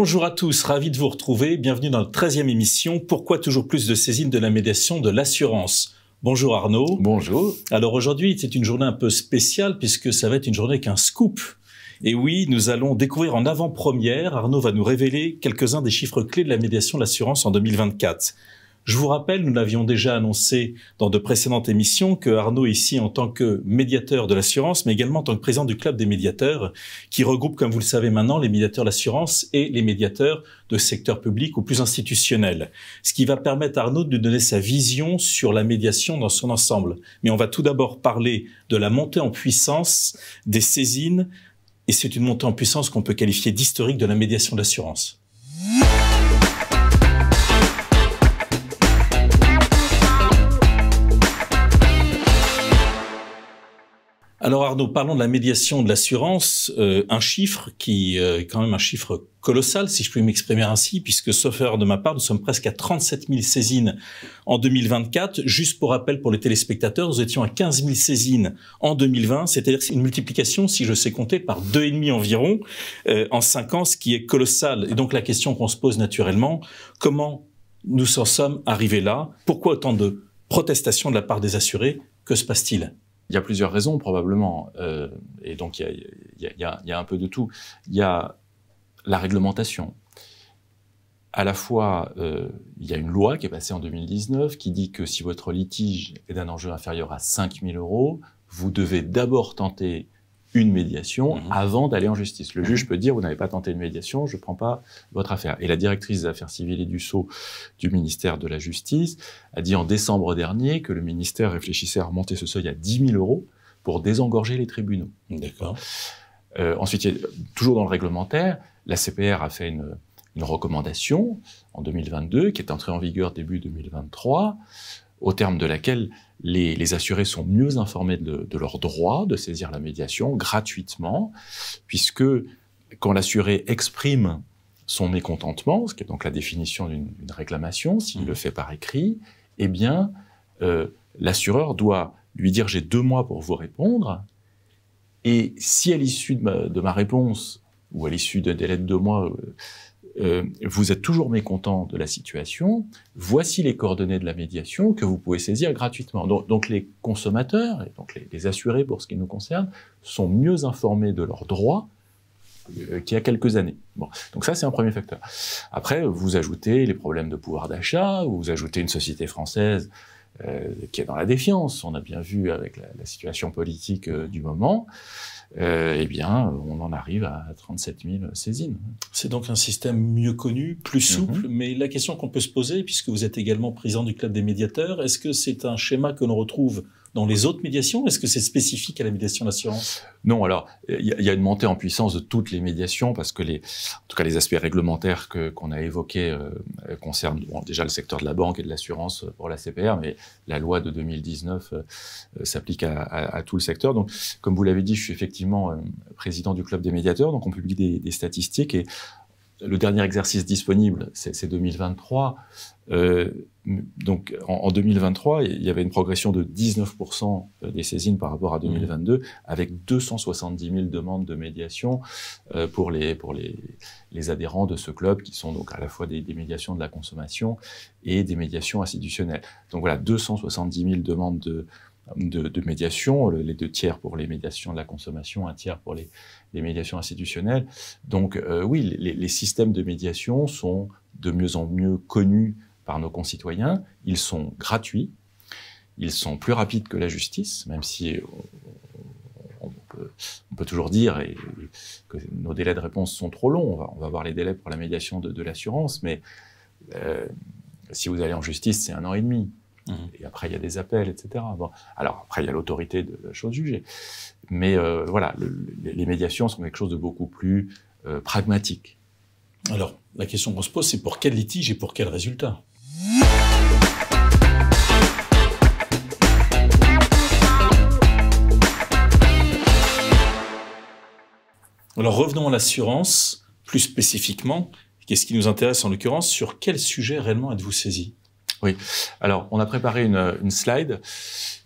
Bonjour à tous, ravi de vous retrouver. Bienvenue dans notre 13e émission. Pourquoi toujours plus de saisines de la médiation de l'assurance? Bonjour Arnaud. Bonjour. Alors aujourd'hui, c'est une journée un peu spéciale puisque ça va être une journée avec un scoop. Et oui, nous allons découvrir en avant-première, Arnaud va nous révéler quelques-uns des chiffres clés de la médiation de l'assurance en 2024. Je vous rappelle, nous l'avions déjà annoncé dans de précédentes émissions, que Arnaud est ici en tant que médiateur de l'assurance, mais également en tant que président du club des médiateurs, qui regroupe, comme vous le savez maintenant, les médiateurs de l'assurance et les médiateurs de secteur public ou plus institutionnel. Ce qui va permettre à Arnaud de nous donner sa vision sur la médiation dans son ensemble. Mais on va tout d'abord parler de la montée en puissance des saisines, et c'est une montée en puissance qu'on peut qualifier d'historique de la médiation d'assurance. Alors Arnaud, parlons de la médiation de l'assurance, un chiffre qui est quand même un chiffre colossal, si je puis m'exprimer ainsi, puisque sauf erreur de ma part, nous sommes presque à 37 000 saisines en 2024. Juste pour rappel pour les téléspectateurs, nous étions à 15 000 saisines en 2020, c'est-à-dire une multiplication, si je sais compter, par 2,5 environ en 5 ans, ce qui est colossal. Et donc la question qu'on se pose naturellement, comment nous en sommes arrivés là? Pourquoi autant de protestations de la part des assurés? Que se passe-t-il? Il y a plusieurs raisons probablement, et donc il y a un peu de tout. Il y a la réglementation. À la fois, il y a une loi qui est passée en 2019 qui dit que si votre litige est d'un enjeu inférieur à 5 000 €, vous devez d'abord tenter une médiation avant d'aller en justice. Le juge peut dire, vous n'avez pas tenté une médiation, je ne prends pas votre affaire. Et la directrice des affaires civiles et du sceau du ministère de la Justice a dit en décembre dernier que le ministère réfléchissait à remonter ce seuil à 10 000 € pour désengorger les tribunaux. D'accord. Ensuite, toujours dans le réglementaire, la CPR a fait une recommandation en 2022 qui est entrée en vigueur début 2023, au terme de laquelle les assurés sont mieux informés de leurs droits de saisir la médiation gratuitement, puisque quand l'assuré exprime son mécontentement, ce qui est donc la définition d'une réclamation, s'il le fait par écrit, eh bien, l'assureur doit lui dire « j'ai 2 mois pour vous répondre », et si à l'issue de ma réponse, ou à l'issue d'un délai de 2 mois, vous êtes toujours mécontent de la situation, voici les coordonnées de la médiation que vous pouvez saisir gratuitement. Donc les consommateurs, et donc les assurés pour ce qui nous concerne, sont mieux informés de leurs droits qu'il y a quelques années. Bon, donc ça c'est un premier facteur. Après, vous ajoutez les problèmes de pouvoir d'achat, vous ajoutez une société française qui est dans la défiance, on a bien vu avec la situation politique du moment, eh bien, on en arrive à 37 000 saisines. C'est donc un système mieux connu, plus souple, mais la question qu'on peut se poser, puisque vous êtes également président du club des médiateurs, est-ce que c'est un schéma que l'on retrouve dans les autres médiations? Est-ce que c'est spécifique à la médiation d'assurance? Non, alors, il y a une montée en puissance de toutes les médiations, parce que en tout cas les aspects réglementaires qu'on a évoqués concernent déjà le secteur de la banque et de l'assurance pour la CPR, mais la loi de 2019 s'applique à tout le secteur. Donc, comme vous l'avez dit, je suis effectivement président du club des médiateurs, donc on publie des statistiques, et le dernier exercice disponible, c'est 2023. Donc en 2023, il y avait une progression de 19% des saisines par rapport à 2022, avec 270 000 demandes de médiation pour les adhérents de ce club, qui sont donc à la fois des médiations de la consommation et des médiations institutionnelles. Donc voilà, 270 000 demandes de médiation, les 2 tiers pour les médiations de la consommation, 1 tiers pour les médiations institutionnelles. Donc oui, les systèmes de médiation sont de mieux en mieux connus par nos concitoyens, ils sont gratuits, ils sont plus rapides que la justice, même si on peut toujours dire que nos délais de réponse sont trop longs, on va voir les délais pour la médiation de l'assurance, mais si vous allez en justice, c'est 1 an et demi. Et après, il y a des appels, etc. Bon. Alors, après, il y a l'autorité de la chose jugée. Mais voilà, les médiations sont quelque chose de beaucoup plus pragmatique. Alors, la question qu'on se pose, c'est pour quel litige et pour quel résultat? Alors, revenons à l'assurance, plus spécifiquement. Qu'est-ce qui nous intéresse en l'occurrence? Sur quel sujet réellement êtes-vous saisi? Oui, alors on a préparé une slide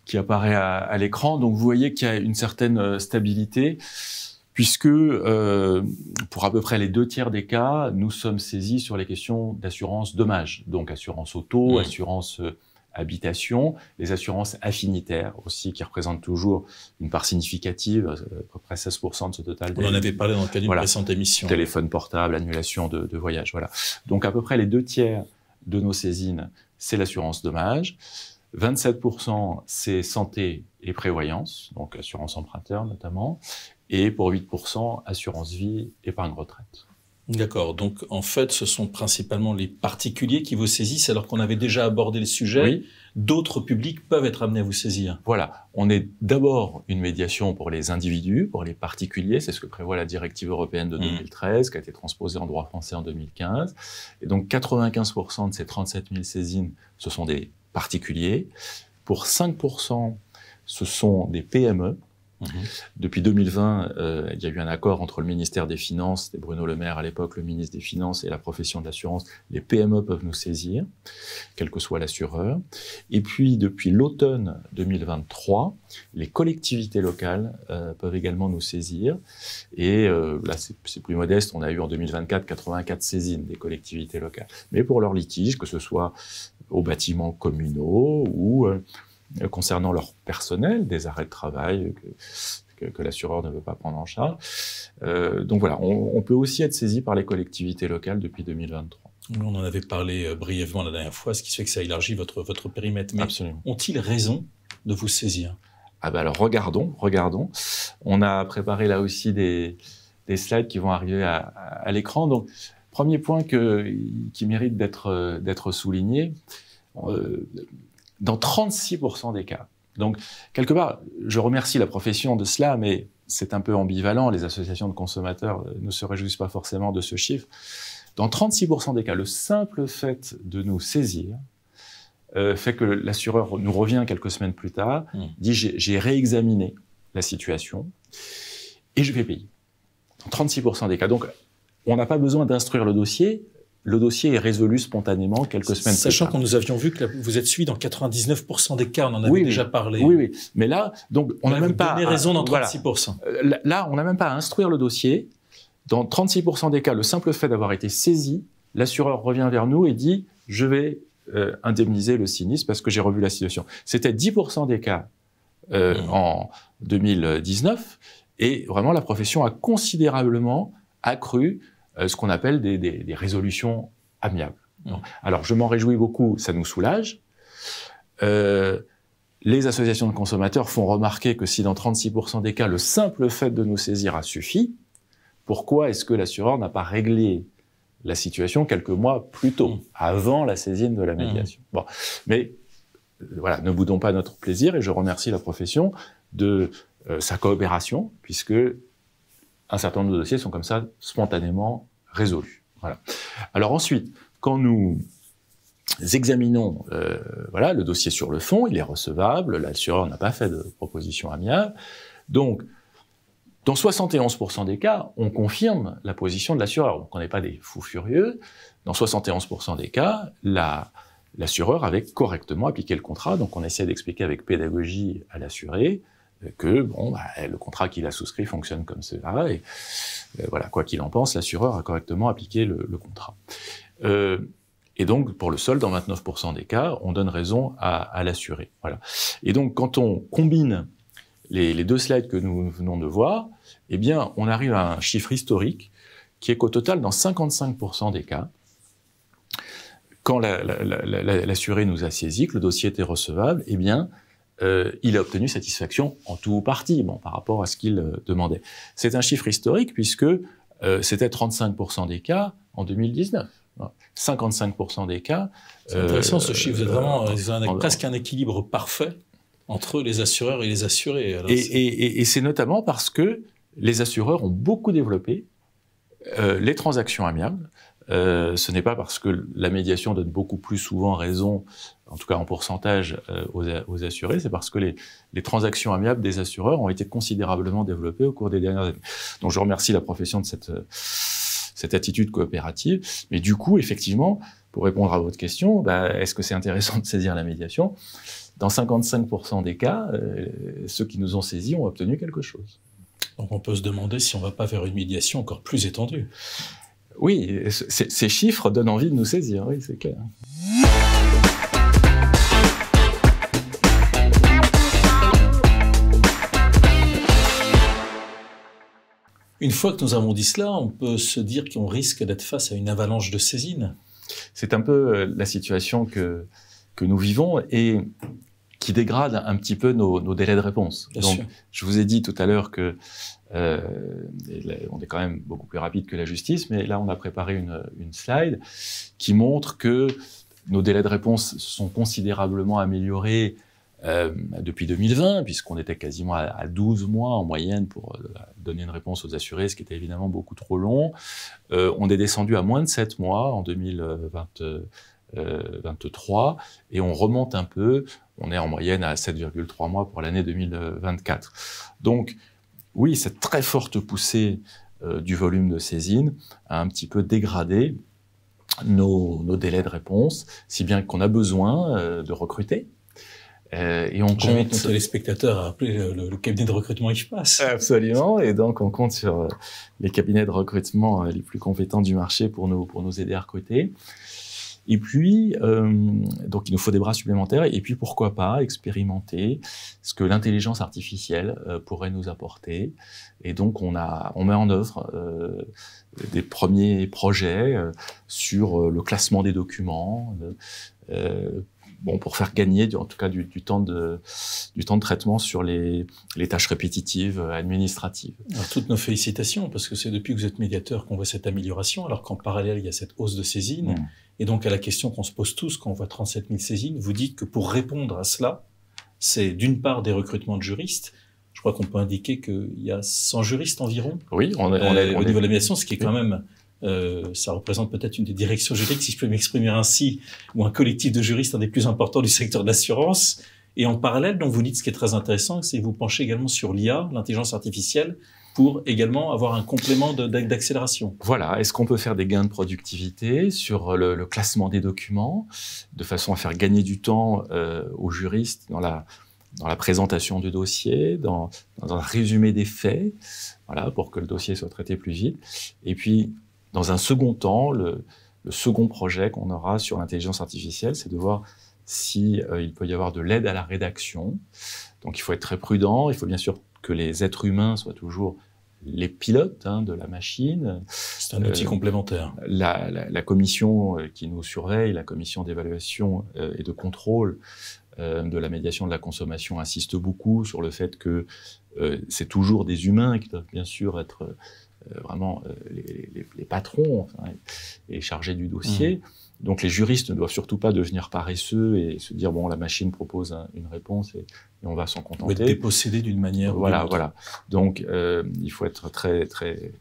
qui apparaît à l'écran. Donc vous voyez qu'il y a une certaine stabilité, puisque pour à peu près les 2/3 des cas, nous sommes saisis sur les questions d'assurance dommages, donc assurance auto, assurance habitation, les assurances affinitaires aussi, qui représentent toujours une part significative, à peu près 16% de ce total. On en avait parlé dans le cadre d'une précédente émission. Téléphone portable, annulation de voyage, voilà. Donc à peu près les 2/3 de nos saisines, c'est l'assurance dommage. 27%, c'est santé et prévoyance, donc assurance emprunteur notamment. Et pour 8%, assurance vie, épargne retraite. D'accord. Donc, en fait, ce sont principalement les particuliers qui vous saisissent, alors qu'on avait déjà abordé le sujet. Oui. D'autres publics peuvent être amenés à vous saisir. Voilà. On est d'abord une médiation pour les individus, pour les particuliers. C'est ce que prévoit la directive européenne de 2013, qui a été transposée en droit français en 2015. Et donc, 95% de ces 37 000 saisines, ce sont des particuliers. Pour 5%, ce sont des PME. Depuis 2020, il y a eu un accord entre le ministère des Finances, c'était Bruno Le Maire à l'époque, le ministre des Finances, et la profession de l'assurance. Les PME peuvent nous saisir, quel que soit l'assureur. Et puis, depuis l'automne 2023, les collectivités locales peuvent également nous saisir. Et là, c'est plus modeste, on a eu en 2024 84 saisines des collectivités locales. Mais pour leurs litiges, que ce soit aux bâtiments communaux ou concernant leur personnel, des arrêts de travail que l'assureur ne veut pas prendre en charge. Donc voilà, on peut aussi être saisi par les collectivités locales depuis 2023. On en avait parlé brièvement la dernière fois, ce qui fait que ça élargit votre périmètre. Mais ont-ils raison de vous saisir? Ah ben alors regardons. On a préparé là aussi des slides qui vont arriver à l'écran. Donc premier point qui mérite d'être souligné. Dans 36% des cas. Donc, quelque part, je remercie la profession de cela, mais c'est un peu ambivalent. Les associations de consommateurs ne se réjouissent pas forcément de ce chiffre. Dans 36% des cas, le simple fait de nous saisir fait que l'assureur nous revient quelques semaines plus tard, dit j'ai réexaminé la situation et je vais payer. Dans 36% des cas. Donc, on n'a pas besoin d'instruire le dossier. Le dossier est résolu spontanément quelques semaines plus tard. Sachant que nous avions vu que vous êtes suivi dans 99% des cas, on en avait déjà parlé. Oui. Mais là, donc, on n'a même pas raison dans 36%. Là, on n'a même pas à instruire le dossier. Dans 36% des cas, le simple fait d'avoir été saisi, l'assureur revient vers nous et dit « je vais indemniser le sinistre parce que j'ai revu la situation ». C'était 10% des cas en 2019 et vraiment la profession a considérablement accru ce qu'on appelle des résolutions amiables. Alors, je m'en réjouis beaucoup, ça nous soulage. Les associations de consommateurs font remarquer que si dans 36% des cas, le simple fait de nous saisir a suffi, pourquoi est-ce que l'assureur n'a pas réglé la situation quelques mois plus tôt, avant la saisine de la médiation? Bon, mais voilà, ne boudons pas notre plaisir et je remercie la profession de sa coopération, puisque un certain nombre de dossiers sont comme ça spontanément résolus. Voilà. Alors ensuite, quand nous examinons le dossier sur le fond, il est recevable, l'assureur n'a pas fait de proposition amiable. Donc, dans 71% des cas, on confirme la position de l'assureur. Donc, on n'est pas des fous furieux. Dans 71% des cas, l'assureur avait correctement appliqué le contrat. Donc, on essaie d'expliquer avec pédagogie à l'assuré que le contrat qu'il a souscrit fonctionne comme cela. Et voilà, quoi qu'il en pense, l'assureur a correctement appliqué le contrat. Et donc, pour le solde, dans 29% des cas, on donne raison à l'assuré. Voilà. Et donc, quand on combine les deux slides que nous venons de voir, eh bien, on arrive à un chiffre historique qui est qu'au total, dans 55% des cas, quand l'assuré nous a saisi, que le dossier était recevable, eh bien, il a obtenu satisfaction en tout ou partie, par rapport à ce qu'il demandait. C'est un chiffre historique puisque c'était 35% des cas en 2019. 55% des cas. C'est intéressant ce chiffre. Vous avez presque un équilibre parfait entre les assureurs et les assurés. Alors et c'est notamment parce que les assureurs ont beaucoup développé les transactions amiables. Ce n'est pas parce que la médiation donne beaucoup plus souvent raison, en tout cas en pourcentage, aux assurés, c'est parce que les transactions amiables des assureurs ont été considérablement développées au cours des dernières années. Donc je remercie la profession de cette attitude coopérative. Mais du coup, effectivement, pour répondre à votre question, est-ce que c'est intéressant de saisir la médiation? Dans 55% des cas, ceux qui nous ont saisis ont obtenu quelque chose. Donc on peut se demander si on ne va pas vers une médiation encore plus étendue. Oui, ces chiffres donnent envie de nous saisir, oui, c'est clair. Une fois que nous avons dit cela, on peut se dire qu'on risque d'être face à une avalanche de saisines. C'est un peu la situation que nous vivons et qui dégrade un petit peu nos délais de réponse. Bien Donc, sûr. je vous ai dit tout à l'heure que on est quand même beaucoup plus rapide que la justice, mais là, on a préparé une slide qui montre que nos délais de réponse sont considérablement améliorés depuis 2020, puisqu'on était quasiment à 12 mois en moyenne pour donner une réponse aux assurés, ce qui était évidemment beaucoup trop long. On est descendu à moins de 7 mois en 2023, et on remonte un peu, on est en moyenne à 7,3 mois pour l'année 2024. Donc, oui, cette très forte poussée du volume de saisine a un petit peu dégradé nos délais de réponse, si bien qu'on a besoin de recruter. Et on J'invite compte nos téléspectateurs à appeler le cabinet de recrutement IFPAS. Absolument, et donc on compte sur les cabinets de recrutement les plus compétents du marché pour nous aider à recruter. Et puis, donc il nous faut des bras supplémentaires, et puis pourquoi pas expérimenter ce que l'intelligence artificielle pourrait nous apporter. Et donc on met en œuvre des premiers projets sur le classement des documents, pour faire gagner, en tout cas, du temps de traitement sur les tâches répétitives, administratives. Alors, toutes nos félicitations, parce que c'est depuis que vous êtes médiateur qu'on voit cette amélioration, alors qu'en parallèle, il y a cette hausse de saisine. Et donc, à la question qu'on se pose tous quand on voit 37 000 saisines, vous dites que pour répondre à cela, c'est d'une part des recrutements de juristes. Je crois qu'on peut indiquer qu'il y a 100 juristes environ. Oui, au niveau de la médiation, ce qui est quand même... ça représente peut-être une des directions juridiques, si je peux m'exprimer ainsi, ou un collectif de juristes, un des plus importants du secteur de l'assurance. Et en parallèle, donc vous dites ce qui est très intéressant, c'est que vous penchez également sur l'IA, l'intelligence artificielle, pour également avoir un complément d'accélération. Voilà. Est-ce qu'on peut faire des gains de productivité sur le classement des documents, de façon à faire gagner du temps aux juristes dans la présentation du dossier, dans un résumé des faits, voilà, pour que le dossier soit traité plus vite. Et puis, dans un second temps, le second projet qu'on aura sur l'intelligence artificielle, c'est de voir si il peut y avoir de l'aide à la rédaction. Donc, il faut être très prudent. Il faut bien sûr que les êtres humains soient toujours les pilotes de la machine. C'est un outil complémentaire. La commission qui nous surveille, la commission d'évaluation et de contrôle de la médiation de la consommation insiste beaucoup sur le fait que c'est toujours des humains qui doivent bien sûr être vraiment les patrons, enfin, et chargés du dossier. Donc les juristes ne doivent surtout pas devenir paresseux et se dire bon, la machine propose une réponse et on va s'en contenter. Ou être dépossédé d'une manière ou d'une autre. Voilà. Donc il faut être très très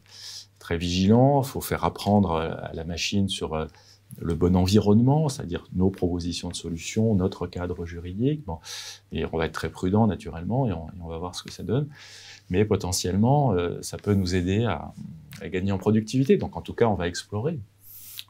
très vigilant. Il faut faire apprendre à la machine sur le bon environnement, c'est-à-dire nos propositions de solutions, notre cadre juridique. Bon, et on va être très prudent naturellement et on va voir ce que ça donne. Mais potentiellement, ça peut nous aider à gagner en productivité. Donc en tout cas, on va explorer.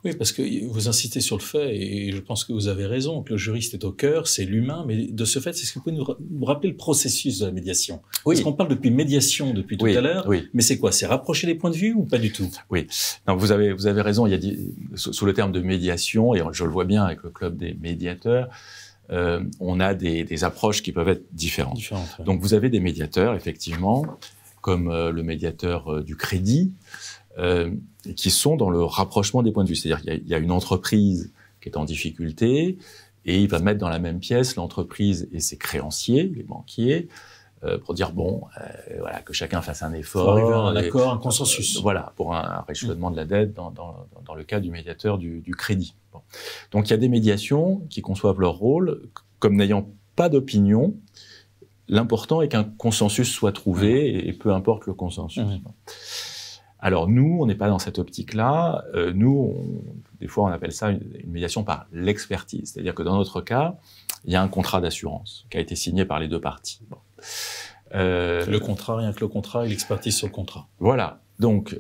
Oui, parce que vous insistez sur le fait, et je pense que vous avez raison, que le juriste est au cœur, c'est l'humain, mais de ce fait, est-ce que vous pouvez nous rappeler le processus de la médiation? Oui. Parce qu'on parle depuis médiation depuis tout à l'heure, mais c'est quoi? C'est rapprocher les points de vue ou pas du tout? Oui, non, vous avez raison, il y a sous le terme de médiation, et je le vois bien avec le club des médiateurs, on a des approches qui peuvent être différentes. Ouais. Donc vous avez des médiateurs, effectivement, comme le médiateur du crédit, qui sont dans le rapprochement des points de vue. C'est-à-dire qu'il y a une entreprise qui est en difficulté et il va mettre dans la même pièce l'entreprise et ses créanciers, les banquiers, pour dire voilà, que chacun fasse un effort. Pour arriver à un accord, un consensus. Voilà, pour un rééchelonnement de la dette dans le cas du médiateur du crédit. Bon. Donc il y a des médiations qui conçoivent leur rôle comme n'ayant pas d'opinion. L'important est qu'un consensus soit trouvé et peu importe le consensus. Alors nous, on n'est pas dans cette optique-là. Des fois, on appelle ça une médiation par l'expertise. C'est-à-dire que dans notre cas, il y a un contrat d'assurance qui a été signé par les deux parties. Bon. Le contrat, rien que le contrat et l'expertise sur le contrat. Voilà. Donc,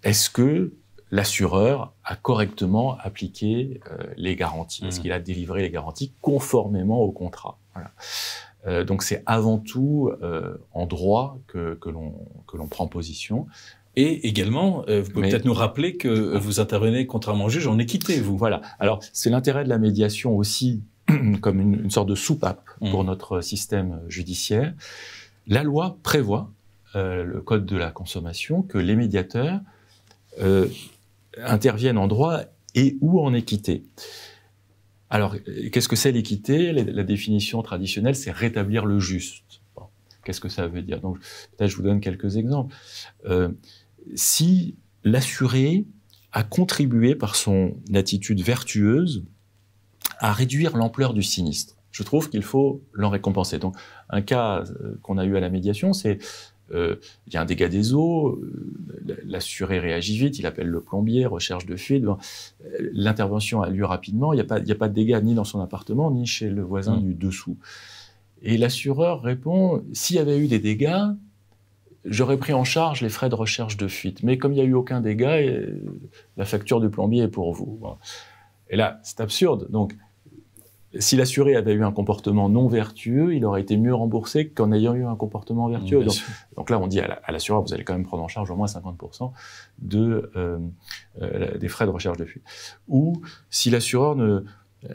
est-ce que l'assureur a correctement appliqué les garanties? Est-ce qu'il a délivré les garanties conformément au contrat? Voilà. Donc c'est avant tout en droit que l'on prend position. Et également, vous pouvez peut-être nous rappeler que vous intervenez, contrairement au juge, en équité, vous. Voilà. Alors, c'est l'intérêt de la médiation aussi, comme une sorte de soupape pour notre système judiciaire. La loi prévoit, le Code de la consommation, que les médiateurs interviennent en droit et ou en équité. Alors, qu'est-ce que c'est l'équité? La définition traditionnelle, c'est rétablir le juste. Bon. Qu'est-ce que ça veut dire? Donc, peut-être je vous donne quelques exemples. Si l'assuré a contribué par son attitude vertueuse à réduire l'ampleur du sinistre, je trouve qu'il faut l'en récompenser. Donc, un cas qu'on a eu à la médiation, c'est il y a un dégât des eaux, l'assuré réagit vite, il appelle le plombier, recherche de fuite. Bon, l'intervention a lieu rapidement, il n'y a pas de dégâts ni dans son appartement, ni chez le voisin du dessous. Et l'assureur répond, s'il y avait eu des dégâts, j'aurais pris en charge les frais de recherche de fuite. Mais comme il n'y a eu aucun dégât, la facture du plombier est pour vous. Bon. Et là, c'est absurde. Donc, si l'assuré avait eu un comportement non vertueux, il aurait été mieux remboursé qu'en ayant eu un comportement vertueux. Donc là, on dit à l'assureur, vous allez quand même prendre en charge au moins 50% des frais de recherche de fuite. Ou si l'assureur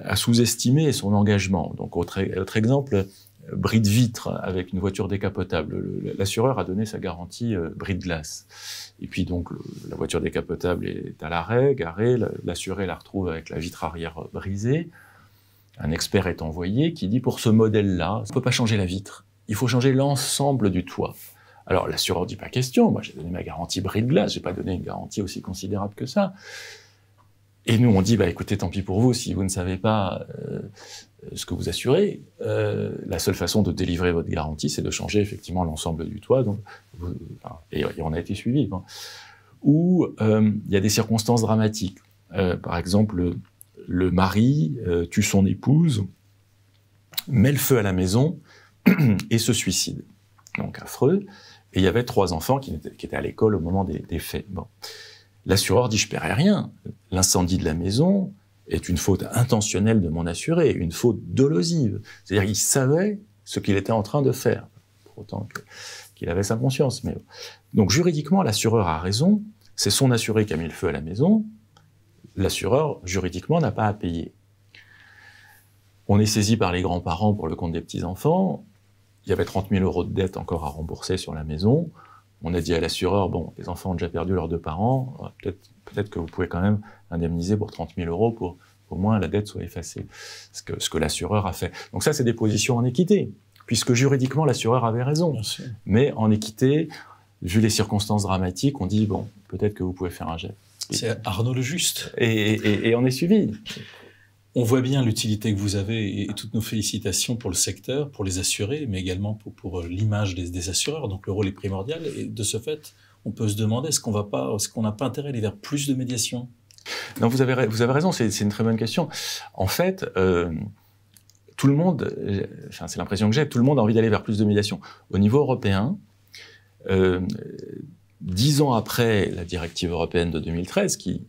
a sous-estimé son engagement. Donc, autre exemple, bris de vitre avec une voiture décapotable. L'assureur a donné sa garantie bris de glace. Et puis donc, la voiture décapotable est à l'arrêt, garée, l'assuré la retrouve avec la vitre arrière brisée. Un expert est envoyé qui dit, pour ce modèle-là, on ne peut pas changer la vitre, il faut changer l'ensemble du toit. Alors l'assureur dit, pas question, moi j'ai donné ma garantie bris de glace, j'ai pas donné une garantie aussi considérable que ça. Et nous on dit, bah écoutez, tant pis pour vous, si vous ne savez pas ce que vous assurez, la seule façon de délivrer votre garantie, c'est de changer effectivement l'ensemble du toit. Donc, et on a été suivi. Bon. Ou il y a des circonstances dramatiques. Par exemple, le mari tue son épouse, met le feu à la maison et se suicide. Donc affreux. Et il y avait 3 enfants qui étaient à l'école au moment des faits. Bon. L'assureur dit, je ne paierai rien. L'incendie de la maison est une faute intentionnelle de mon assuré, une faute dolosive. C'est-à-dire qu'il savait ce qu'il était en train de faire, pour autant qu'il avait sa conscience. Mais... Donc juridiquement, l'assureur a raison, c'est son assuré qui a mis le feu à la maison, l'assureur, juridiquement, n'a pas à payer. On est saisi par les grands-parents pour le compte des petits-enfants, il y avait 30 000 € de dette encore à rembourser sur la maison. On a dit à l'assureur, bon, les enfants ont déjà perdu leurs 2 parents, peut-être que vous pouvez quand même indemniser pour 30 000 € pour qu'au moins la dette soit effacée. Ce que l'assureur a fait. Donc ça, c'est des positions en équité, puisque juridiquement, l'assureur avait raison. Mais en équité, vu les circonstances dramatiques, on dit, bon, peut-être que vous pouvez faire un jet. C'est Arnaud le Juste. Et on est suivi. On voit bien l'utilité que vous avez et toutes nos félicitations pour le secteur, pour les assurés, mais également pour l'image des assureurs. Donc le rôle est primordial. Et de ce fait, on peut se demander, est-ce qu'on n'a pas intérêt à aller vers plus de médiation? Non, vous avez raison, c'est une très bonne question. En fait, tout le monde, enfin, c'est l'impression que j'ai, tout le monde a envie d'aller vers plus de médiation. Au niveau européen, 10 ans après la directive européenne de 2013, qui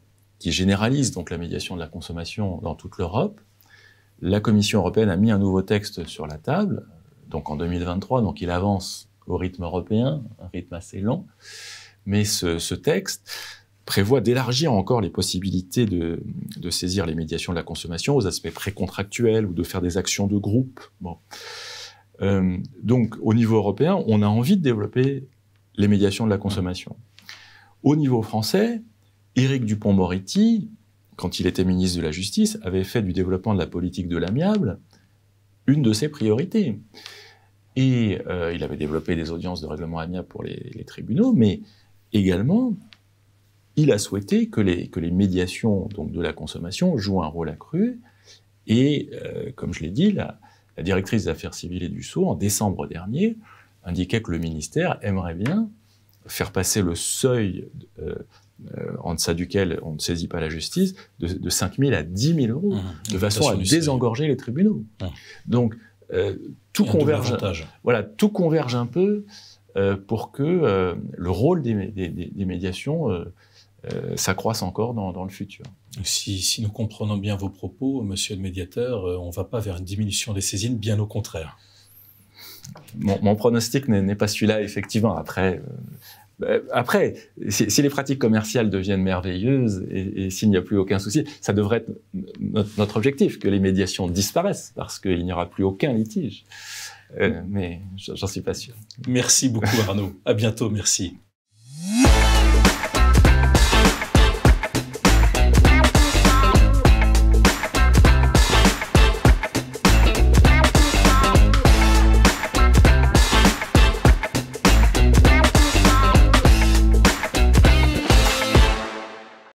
généralise donc la médiation de la consommation dans toute l'Europe, la Commission européenne a mis un nouveau texte sur la table, donc en 2023, donc il avance au rythme européen, un rythme assez lent, mais ce texte prévoit d'élargir encore les possibilités de saisir les médiations de la consommation aux aspects précontractuels ou de faire des actions de groupe. Bon. Donc au niveau européen, on a envie de développer les médiations de la consommation. Au niveau français, Éric Dupond-Moretti, quand il était ministre de la Justice, avait fait du développement de la politique de l'amiable une de ses priorités. Et il avait développé des audiences de règlement amiable pour les tribunaux, mais également, il a souhaité que les médiations donc, de la consommation jouent un rôle accru. Et, comme je l'ai dit, la directrice des affaires civiles et du Sceau, en décembre dernier, indiquait que le ministère aimerait bien faire passer le seuil en deçà duquel on ne saisit pas la justice, de 5 000 à 10 000 €, de façon à désengorger les tribunaux. Donc, tout converge, voilà, tout converge un peu pour que le rôle des médiations s'accroisse encore dans le futur. Si nous comprenons bien vos propos, monsieur le médiateur, on ne va pas vers une diminution des saisines, bien au contraire. mon pronostic n'est pas celui-là, effectivement. Après, si les pratiques commerciales deviennent merveilleuses et s'il n'y a plus aucun souci, ça devrait être notre objectif, que les médiations disparaissent, parce qu'il n'y aura plus aucun litige. Mais j'en suis pas sûr. Merci beaucoup Arnaud. À bientôt, merci.